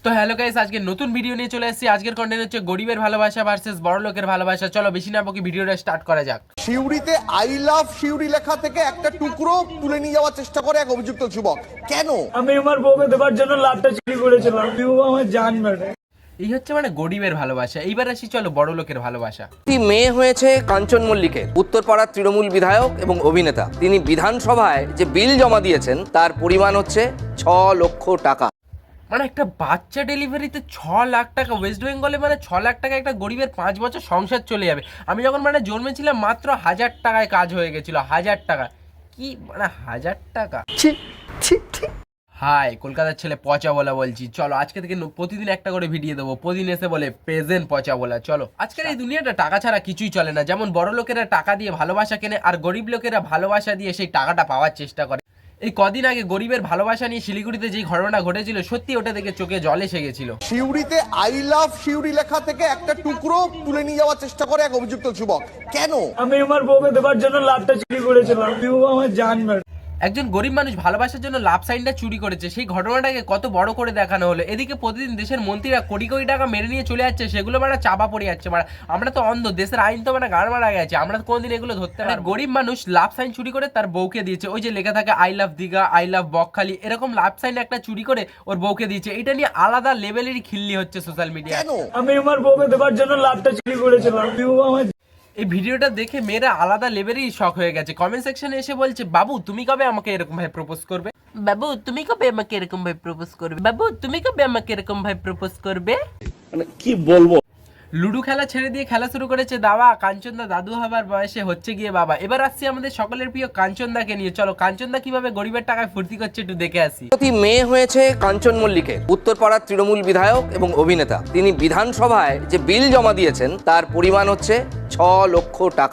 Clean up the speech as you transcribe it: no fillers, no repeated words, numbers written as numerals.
তো hello guys, আজকে নতুন ভিডিও নিয়ে চলে এসেছি। আজকের কন্টেন্ট হচ্ছে গরিবের ভালোবাসা ভার্সেস বড় লোকের ভালোবাসা। চলো বেশি না বকি ভিডিওটা স্টার্ট করা যাক। সিউড়িতে আই লাভ সিউড়ি লেখা থেকে একটা টুকরো তুলে নিয়ে যাওয়ার চেষ্টা করে এক অভিযুক্ত যুবক। কেন? আমি আমার বউকে দেবার জন্য লাভটা চুরি করেছিলাম। বিউ আমার জান মেরে। এই হচ্ছে মানে গরিবের ভালোবাসা। এইবার আসি চলো বড় লোকের ভালোবাসা। একটি মেয়ে হয়েছে কাঞ্চন মল্লিকের, উত্তরপাড়ার তৃণমূল বিধায়ক এবং অভিনেতা। তিনি বিধানসভায় যে বিল জমা দিয়েছেন তার পরিমাণ হচ্ছে 6 লক্ষ টাকা। মানে একটা বাচ্চা ডেলিভারিতে 6 লাখ টাকা, ওয়েস্ট বেঙ্গলে মানে 6 লাখ টাকা একটা গরিবের 5 বছর সংসার চলে যাবে। আমি যখন মানে জন্মেছিলাম মাত্র 1000 টাকায় কাজ হয়ে গেছিল। 1000 টাকা কি মানে 1000 টাকা। হাই কলকাতার ছেলে পচা বলা বলছি। চলো আজকে থেকে প্রতিদিন একটা করে ভিডিও দেবো। প্রতিদিন এসে বলে প্রেজেন্ট পচা বলা। চলো আজকের এই দুনিয়াটা টাকা ছাড়া কিছুই চলে না। যেমন বড় লোকেরা টাকা দিয়ে ভালোবাসা কেনে, আর গরিব লোকেরা ভালোবাসা দিয়ে সেই টাকাটা পাওয়ার চেষ্টা করে। এই কদিন আগে গরিবের ভালোবাসা নিয়ে শিলিগুড়িতে যেই ঘটনা ঘটেছিল, সত্যি ওটা দেখে চোখে জল এসে গেছিল। সিউড়িতে আই লাভ সিউড়ি লেখা থেকে একটা টুকরো তুলে নিয়ে যাওয়ার চেষ্টা করে এক অভিযুক্ত যুবক। কেন? আমি আমার বউকে দেবার জন্য লাভটা চুরি করেছিলাম। বিউ আমার জান মেরে। একজন গরিব মানুষ ভালোবাসার জন্য লাভ সাইনটা চুরি করেছে, সেই ঘটনাটাকে কত বড় করে দেখানো হলো। এদিকে প্রতিদিন দেশের মন্ত্রীরা কোটি কোটি টাকা মেরে নিয়ে চলে যাচ্ছে, সেগুলো মানে চাপা পড়ে যাচ্ছে। মানে আমরা তো অন্ধ, দেশের আইন তো মানে গাড় মারা গেছে, আমরা তো কোনোদিন এগুলো ধরতে পারি। গরিব মানুষ লাভ সাইন চুরি করে তার বউকে দিয়েছে। ওই যে লেখা থাকে I love Digha, I love Bakkhali, এরকম লাভ সাইন একটা চুরি করে ওর বউকে দিয়েছে। এটা নিয়ে আলাদা লেভেলেরই খিল্লি হচ্ছে সোশ্যাল মিডিয়া। কেন? আমি আমার বউকে দেবার জন্য লাভটা চুরি করেছিলাম। বিউ আমার এই ভিডিওটা দেখে মেয়েরা আলাদা লেভেলেরই শক হয়ে গেছে। কমেন্ট সেকশনে এসে বলছে, বাবু তুমি কবে আমাকে এরকম ভাবে প্রপোজ করবে? বাবু তুমি কবে আমাকে এরকম ভাবে প্রপোজ করবে? বাবু তুমি কবে আমাকে এরকম ভাবে প্রপোজ করবে? মানে কি বলবো। লুডো খেলা ছেড়ে দিয়ে খেলা শুরু করেছে দাবা। কাঞ্চনদা দাদু হবার বয়সে হচ্ছে গিয়ে বাবা। এবার আসছি আমাদের সকলের প্রিয় কাঞ্চনদাকে নিয়ে। চলো কাঞ্চনদা কিভাবে গরিবের টাকায় ফুর্তি করছে একটু দেখে আসি। একটি মেয়ে হয়েছে কাঞ্চন মল্লিকের, উত্তরপাড়ার তৃণমূল বিধায়ক এবং অভিনেতা। তিনি বিধানসভায় যে বিল জমা দিয়েছেন তার পরিমাণ হচ্ছে 6 লক্ষ টাকা।